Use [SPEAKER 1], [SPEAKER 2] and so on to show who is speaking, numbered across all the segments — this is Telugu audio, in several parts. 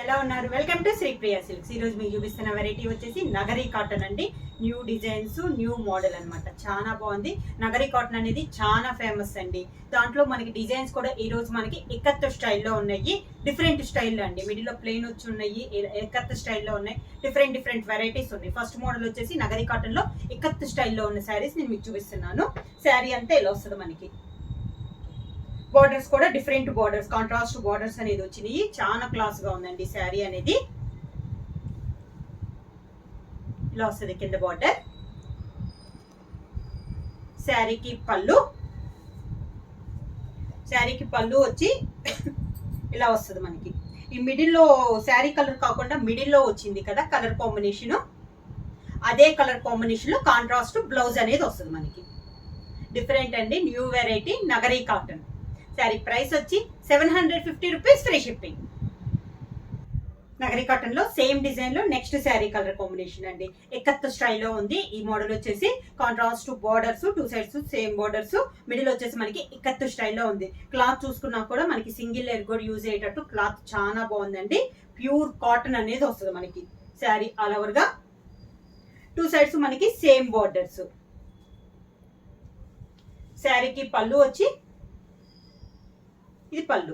[SPEAKER 1] ఎలా ఉన్నారు? Welcome to Sripriya silks. ఈ రోజు మీకు చూపిస్తున్న వెరైటీ వచ్చేసి నగరీ కాటన్ అండి. న్యూ డిజైన్స్, న్యూ మోడల్ అన్నమాట. చాలా బాగుంది. నగరీ కాటన్ అనేది చాలా ఫేమస్ అండి. దాంట్లో మనకి డిజైన్స్ కూడా ఈ రోజు మనకి ఇక్కత్ స్టైల్లో ఉన్నాయి. డిఫరెంట్ స్టైల్లో అండి. మిడిల్ లో ప్లెయిన్ వచ్చి ఉన్నాయి, ఇక్కత్ స్టైల్లో ఉన్నాయి. డిఫరెంట్ వెరైటీస్ ఉన్నాయి. ఫస్ట్ మోడల్ వచ్చేసి నగరీ కాటన్ లో ఇక్కత్ స్టైల్లో ఉన్న శారీస్ నేను మీకు చూపిస్తున్నాను. శారీ అంతా ఇలా వస్తుంది మనకి. బార్డర్స్ కూడా డిఫరెంట్ బార్డర్స్, కాంట్రాస్ట్ బార్డర్స్ అనేది వచ్చినాయి. చాలా క్లాస్ గా ఉందండి శారీ అనేది. ఇలా వస్తుంది కింద బార్డర్. శారీకి పళ్ళు వచ్చి ఇలా వస్తుంది మనకి. ఈ మిడిల్లో శారీ కలర్ కాకుండా మిడిల్లో వచ్చింది కదా కలర్ కాంబినేషన్, అదే కలర్ కాంబినేషన్ లో కాంట్రాస్ట్ బ్లౌజ్ అనేది వస్తుంది మనకి. డిఫరెంట్ అండి, న్యూ వెరైటీ నగరీ కాటన్. శారీ ప్రైస్ వచ్చి 750 రూపీస్, ఫ్రీ షిప్పింగ్. నగరీ కాటన్ లో సేమ్ డిజైన్ లో నెక్స్ట్ శారీ కలర్ కాంబినేషన్ అండి. ఎక్కత్ స్టైల్లో ఉంది. ఈ మోడల్ వచ్చేసి contrast borders, two sides same borders, middle వచ్చేసి మనకి ఇక్కత్ స్టైల్లో ఉంది. క్లాత్ చూసుకున్నా కూడా మనకి సింగిల్ లేయర్ కూడా యూజ్ అయ్యేటట్టు క్లాత్ చాలా బాగుందండి. ప్యూర్ కాటన్ అనేది వస్తుంది మనకి. శారీ ఆల్ ఓవర్ గా టూ సైడ్స్ మనకి సేమ్ బార్డర్స్. శారీకి పళ్ళు వచ్చి ఇది పళ్ళు.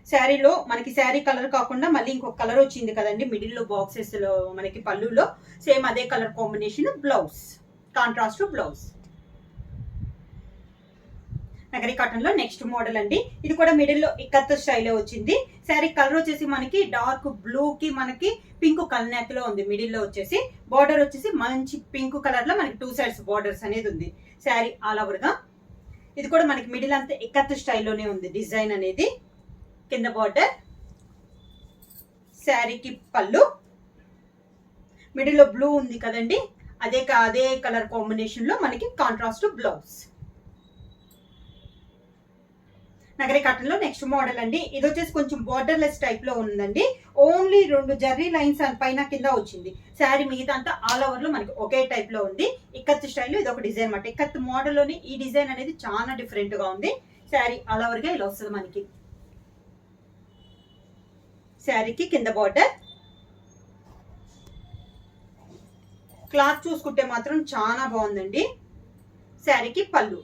[SPEAKER 1] శారీలో మనకి శారీ కలర్ కాకుండా మళ్ళీ ఇంకొక కలర్ వచ్చింది కదండి మిడిల్ లో బాక్సెస్ లో మనకి పళ్ళులో. సేమ్ అదే colour combination blouse, contrast blouse. Nagari cotton లో నెక్స్ట్ మోడల్ అండి. ఇది కూడా మిడిల్ లో ఇక్కత్ స్టైల్ వచ్చింది. శారీ కలర్ వచ్చేసి మనకి డార్క్ బ్లూ కి మనకి పింక్ కల్నేత్ లో ఉంది. మిడిల్ లో వచ్చేసి బార్డర్ వచ్చేసి మంచి పింక్ కలర్ లో మనకి టూ సైడ్స్ బార్డర్స్ అనేది ఉంది. శారీ ఆల్ ఓవర్ గా ఇది కూడా మనకి మిడిల్ అంతా ఇక్కత్ స్టైల్లోనే ఉంది డిజైన్ అనేది. కింద బార్డర్, శారీకి పళ్ళు, మిడిల్ లో బ్లూ ఉంది కదండి, అదే కలర్ కాంబినేషన్ లో మనకి కాంట్రాస్ట్ బ్లౌజ్. నగరీ కాటన్ లో నెక్స్ట్ మోడల్ అండి. ఇది వచ్చేసి కొంచెం బార్డర్లెస్ టైప్ లో ఉందండి. ఓన్లీ 2 జర్రీ లైన్స్ పైన కింద వచ్చింది. శారీ మిగతా అంతా ఆల్ ఓవర్ లో మనకి ఒకే టైప్ లో ఉంది. ఇక్కత్ స్టైల్ ఇది ఒక డిజైన్ అన్నమాట. ఇక్కత్ మోడల్ లోని ఈ డిజైన్ అనేది చాలా డిఫరెంట్ గా ఉంది. శారీ ఆల్ ఓవర్ గా ఇలా వస్తుంది మనకి. శారీకి కింద బార్డర్. క్లాత్ చూసుకుంటే మాత్రం చాలా బాగుందండి. శారీకి పళ్ళు,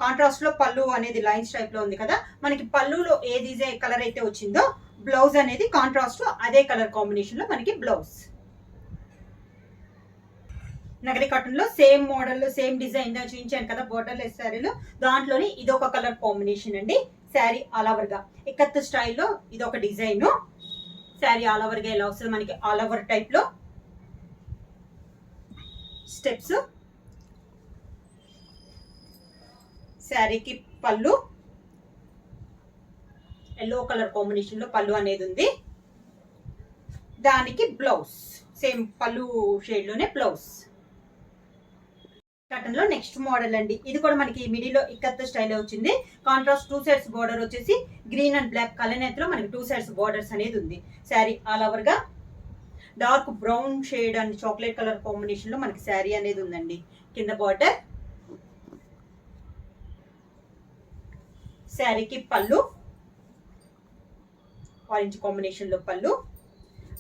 [SPEAKER 1] కాంట్రాస్ట్ లో పళ్ళు అనేది లైన్స్ టైప్ లో ఉంది కదా మనకి. పళ్ళులో ఏ డిజైన్ కలర్ అయితే వచ్చిందో బ్లౌజ్ అనేది కాంట్రాస్ట్ అదే కలర్ కాంబినేషన్ లో మనకి బ్లౌజ్. నగరీ కాటన్ లో సేమ్ మోడల్ సేమ్ డిజైన్ చూపించాను కదా బోర్డర్ లెస్ శారీలో, దాంట్లోని ఇదొక కలర్ కాంబినేషన్ అండి. శారీ ఆల్ ఓవర్ గా ఇక్కత్ స్టైల్లో ఇదొక డిజైన్. శారీ ఆల్ ఓవర్ గా ఇలా వస్తుంది మనకి. ఆల్ ఓవర్ టైప్ లో స్టెప్స్. శారీకి పళ్ళు ఎల్లో కలర్ కాంబినేషన్ లో పళ్ళు అనేది ఉంది. దానికి బ్లౌజ్ సేమ్ పళ్ళు షేడ్ లోనే బ్లౌజ్. కాటన్ లో నెక్స్ట్ మోడల్ అండి. ఇది కూడా మనకి మిడిల్ లో ఇక్కత్ స్టైల్ వచ్చింది. కాంట్రాస్ట్ టూ సైడ్స్ బార్డర్ వచ్చేసి గ్రీన్ అండ్ బ్లాక్ కలర్ లో మనకి టూ సైడ్స్ బార్డర్స్ అనేది ఉంది. శారీ ఆల్ ఓవర్ గా dark brown shade and chocolate colour combination లో మనకి శారీ అనేది ఉందండి. కింద బార్డర్, శారీకి పళ్ళు ఆరెంజ్ కాంబినేషన్ లో పళ్ళు,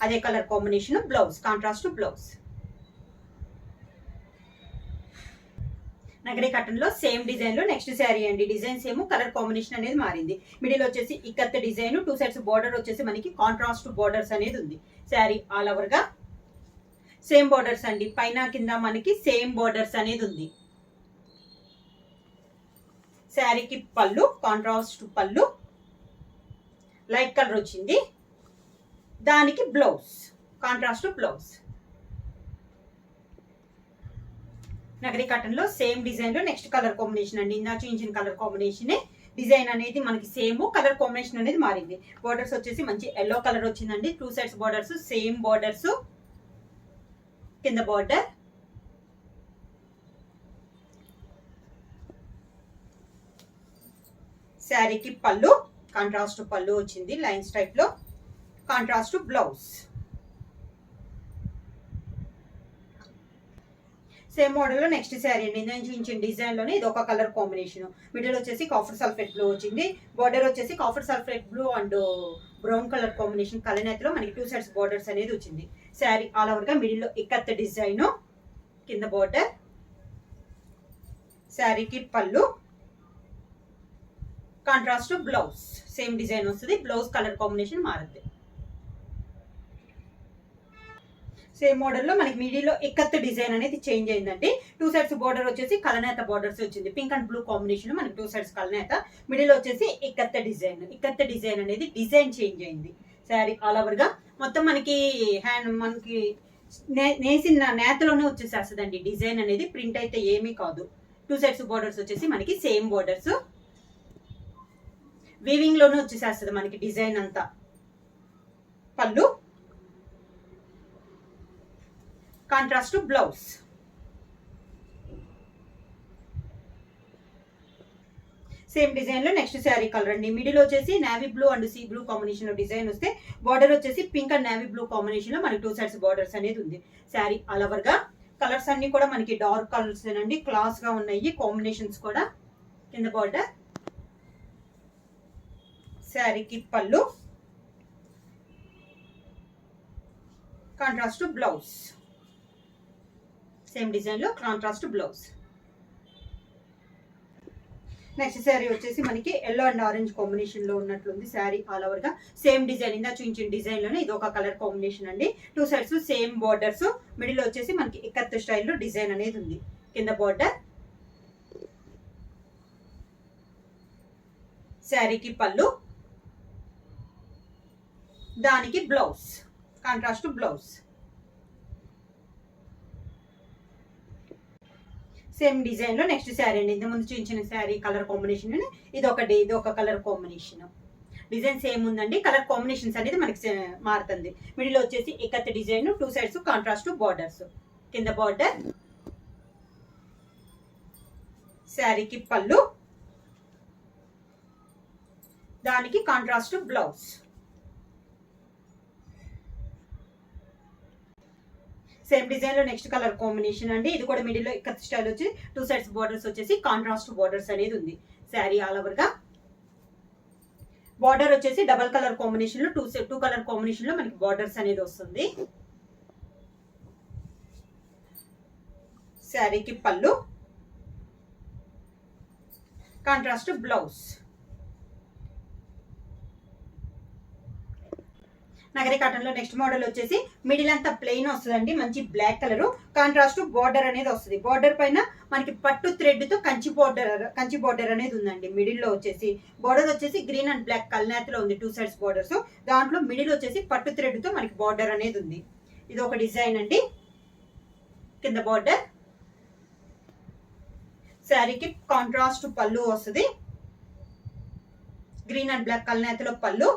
[SPEAKER 1] అదే colour combination blouse, contrast blouse. Nagari cotton లో సేమ్ డిజైన్ లో నెక్స్ట్ శారీ అండి. డిజైన్ సేమ్, కలర్ కాంబినేషన్ అనేది మారింది. మిడిల్ వచ్చేసి ikat design, two sides border వచ్చేసి మనకి కాంట్రాస్ట్ బార్డర్స్ అనేది ఉంది. శారీ ఆల్ ఓవర్ గా సేమ్ బార్డర్స్ అండి. పైన కింద మనకి సేమ్ బార్డర్స్ అనేది ఉంది. శారీకి పళ్ళు, కాంట్రాస్ట్ పళ్ళు లైట్ కలర్ వచ్చింది. దానికి blouse, contrast blouse. Nagari cotton లో సేమ్ డిజైన్ లో నెక్స్ట్ కలర్ కాంబినేషన్ అండి. ఇందా చూపించిన కలర్ కాంబినేషన్ డిజైన్ అనేది మనకి సేమ్, కలర్ కాంబినేషన్ అనేది మారింది. బార్డర్స్ వచ్చేసి మంచి ఎల్లో కలర్ వచ్చిందండి. Two sides borders same borders. కింద బార్డర్, శారీకి పళ్ళు, కాంట్రాస్ట్ పళ్ళు వచ్చింది లైన్స్ టైప్ లో, కాంట్రాస్ట్ బ్లౌజ్. సేమ్ మోడల్ లో నెక్స్ట్ శారీ అండి. నేను చూపించిన డిజైన్ లోనే ఇది ఒక కలర్ కాంబినేషన్. మిడిల్ వచ్చేసి కాఫర్ సల్ఫేట్ బ్లూ వచ్చింది. బార్డర్ వచ్చేసి copper sulphate blue and brown colour combination కలనేతలో మనకి 2 సైడ్స్ బార్డర్స్ అనేది వచ్చింది. శారీ ఆల్ ఓవర్ గా మిడిల్ లో ఇక్కత్ డిజైన్, కింద బార్డర్, శారీకి పళ్ళు, కాంట్రాస్ట్ బ్లౌజ్ సేమ్ డిజైన్ వస్తుంది. బ్లౌజ్ కలర్ కాంబినేషన్ మారుద్ది. సేమ్ మోడల్ లో మనకి మిడిల్ లో ఇక్కత్ డిజైన్ అనేది చేంజ్ అయిందండి. 2 సైడ్స్ బార్డర్ వచ్చేసి కలనేత బార్డర్స్ వచ్చింది. పింక్ అండ్ బ్లూ కాంబినేషన్ లో మనకి 2 సైడ్స్ కలనేత, మిడిల్ వచ్చేసి ఇక్కత్ డిజైన్. ఇక్కత్ డిజైన్ అనేది డిజైన్ చేంజ్ అయింది. శారీ ఆల్ ఓవర్ గా మొత్తం మనకి మనకి నేసిన నేతలోనే వచ్చేసేస్తుందండి డిజైన్ అనేది. ప్రింట్ అయితే ఏమీ కాదు. 2 సైడ్స్ బార్డర్స్ వచ్చేసి మనకి సేమ్ బార్డర్స్, వీవింగ్ లోనే వచ్చేసేస్తుంది మనకి డిజైన్ అంతా. పళ్ళు, కాంట్రాస్ట్ బ్లౌజ్. సేమ్ డిజైన్ లో నెక్స్ట్ శారీ కలర్ అండి. మిడిల్ వచ్చేసి navy blue and sea blue combination లో డిజైన్ వస్తే బార్డర్ వచ్చేసి pink and navy blue combination లో మనకి 2 సైడ్స్ బార్డర్స్ అనేది ఉంది. శారీ ఆల్ ఓవర్ గా కలర్స్ అన్ని కూడా మనకి డార్క్ కలర్స్ అండి, క్లాస్ గా ఉన్నాయి కాంబినేషన్స్ కూడా. కింద బార్డర్, శారీకి పళ్ళు, కాంట్రాస్ట్ బ్లౌజ్. సేమ్ డిజైన్ లో కాంట్రాస్ట్ బ్లౌజ్. నెక్స్ట్ శారీ వచ్చేసి మనకి ఎల్లో అండ్ ఆరెంజ్ కాంబినేషన్ లో ఉన్నట్లుంది. శారీ ఆల్ ఓవర్ గా సేమ్ డిజైన్, ఇందా చూపించిన డిజైన్ లోనే ఇది ఒక కలర్ కాంబినేషన్ అండి. 2 సైడ్స్ సేమ్ బార్డర్స్, మిడిల్ వచ్చేసి మనకి ఇక్కత్ స్టైల్లో డిజైన్ అనేది ఉంది. కింద బార్డర్, శారీకి పళ్ళు, దానికి blouse, contrast blouse. Same design లో నెక్స్ట్ శారీ అండి. ఇంత ముందు చూపించిన శారీ కలర్ కాంబినేషన్ ఇది ఒక కలర్ కాంబినేషన్. డిజైన్ సేమ్ ఉందండి, కలర్ కాంబినేషన్స్ అనేది మనకి మారుతుంది. మిడిల్ వచ్చేసి ikat design, 2 sides contrast borders. కింద బార్డర్, శారీకి పళ్ళు, దానికి కాంట్రాస్ట్ బ్లౌజ్. సేమ్ డిజైన్ లో నెక్స్ట్ కలర్ కాంబినేషన్ అండి. ఇది కూడా మిడిల్ లో ఇక్కత్ స్టైల్ వచ్చి 2 సైడ్స్ బార్డర్స్ వచ్చేసి కాంట్రాస్ట్ బార్డర్స్ అనేది ఉంది. శారీ ఆల్ ఓవర్ గా బార్డర్ వచ్చేసి డబల్ కలర్ కాంబినేషన్ లో 2 కలర్ కాంబినేషన్ లో మనకి బార్డర్స్ అనేది వస్తుంది. శారీకి పళ్ళు, కాంట్రాస్ట్ బ్లౌజ్. నగరి కాటన్ లో నెక్స్ట్ మోడల్ వచ్చేసి మిడిల్ అంతా ప్లెయిన్ వస్తుందండి. మంచి బ్లాక్ కలర్, కాంట్రాస్ట్ బార్డర్ అనేది వస్తుంది. బార్డర్ పైన మనకి పట్టు థ్రెడ్ తో కంచి బార్డర్ అనేది ఉందండి. మిడిల్ లో వచ్చేసి బార్డర్ వచ్చేసి గ్రీన్ అండ్ బ్లాక్ కల్నేతలో ఉంది. 2 సైడ్స్ బార్డర్స్, దాంట్లో మిడిల్ వచ్చేసి పట్టు థ్రెడ్ తో మనకి బార్డర్ అనేది ఉంది. ఇది ఒక డిజైన్ అండి. కింద బార్డర్, శారీకి కాంట్రాస్ట్ పళ్ళు వస్తుంది. గ్రీన్ అండ్ బ్లాక్ కల్నేతలో పళ్ళు,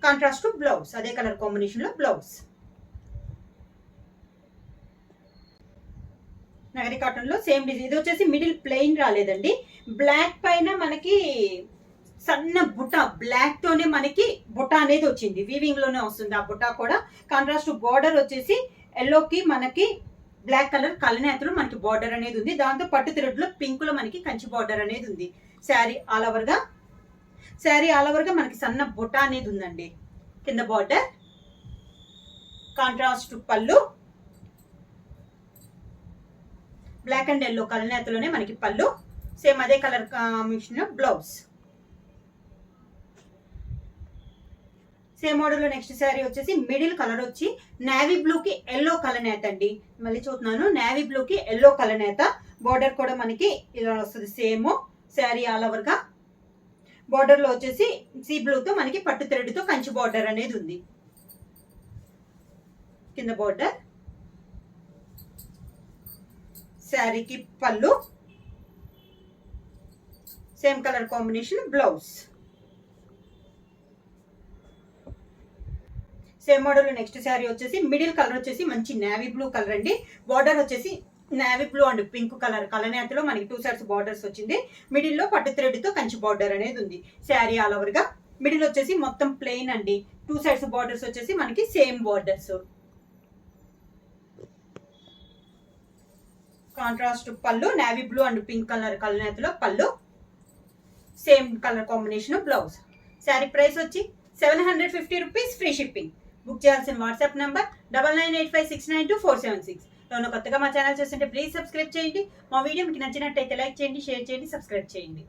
[SPEAKER 1] కాంట్రాస్ట్ బ్లౌజ్, అదే కలర్ కాంబినేషన్ లో బ్లౌజ్. నగరి కాటన్ లో సేమ్ డిజైన్. ఇది వచ్చేసి మిడిల్ ప్లెయిన్ రాలేదండి, బ్లాక్ పైన మనకి సన్న బుట్ట, బ్లాక్ తోనే మనకి బుట్ట అనేది వచ్చింది. వీవింగ్ లోనే వస్తుంది ఆ బుట్ట కూడా. కాంట్రాస్ట్ బార్డర్ వచ్చేసి ఎల్లోకి మనకి బ్లాక్ కలర్ కలనేతలో మనకి బార్డర్ అనేది ఉంది. దాంతో పట్టు థ్రెడ్ లో పింక్ లో మనకి కంచి బార్డర్ అనేది ఉంది. శారీ ఆల్ ఓవర్ గా మనకి సన్న బుట్ట అనేది ఉందండి. కింద బార్డర్, కాంట్రాస్ట్ పళ్ళు, బ్లాక్ అండ్ ఎల్లో కలనేతలోనే మనకి పళ్ళు. సేమ్ అదే colour combination blouse. Same model లో నెక్స్ట్ శారీ వచ్చేసి మిడిల్ కలర్ వచ్చి నేవీ బ్లూ కి ఎల్లో కలనేత అండి. మళ్ళీ చూస్తున్నాను, నేవీ బ్లూ కి ఎల్లో కలనేత. బార్డర్ కూడా మనకి ఇలా వస్తుంది సేమ్. శారీ ఆల్ ఓవర్ గా బార్డర్ లో వచ్చేసి సీ బ్లూ తో మనకి పట్టు థ్రెడ్ తో కంచి బార్డర్ అనేది ఉంది. కింద బార్డర్, శారీకి పళ్ళు, same colour combination blouse. Same model next sari వచ్చేసి మిడిల్ కలర్ వచ్చేసి మంచి నేవీ బ్లూ కలర్ అండి. బార్డర్ వచ్చేసి navy blue and pink colour కలనేతలో మనకి 2 సైడ్స్ బార్డర్స్ వచ్చింది. మిడిల్ లో పట్టు థ్రెడ్ తో కంచి బార్డర్ అనేది ఉంది. శారీ ఆల్ ఓవర్ గా మిడిల్ వచ్చేసి మొత్తం ప్లెయిన్ అండి. 2 సైడ్స్ బార్డర్స్ వచ్చేసి మనకి సేమ్ బార్డర్స్. కాంట్రాస్ట్ పళ్ళు, navy blue and pink colour కలనేతలో పళ్ళు, same colour combination blouse. Sari price వచ్చి 750 రూపీస్ ఫ్రీ షిప్పింగ్. బుక్ చేయాల్సిన వాట్సాప్ నంబర్ 9985692476. ఎవరైనా కొత్తగా మా ఛానల్ చూస్తుంటే ప్లీజ్ సబ్స్క్రైబ్ చేయండి. మా వీడియో మీకు నచ్చినట్టయితే లైక్ చేయండి, షేర్ చేయండి, సబ్స్క్రైబ్ చేయండి.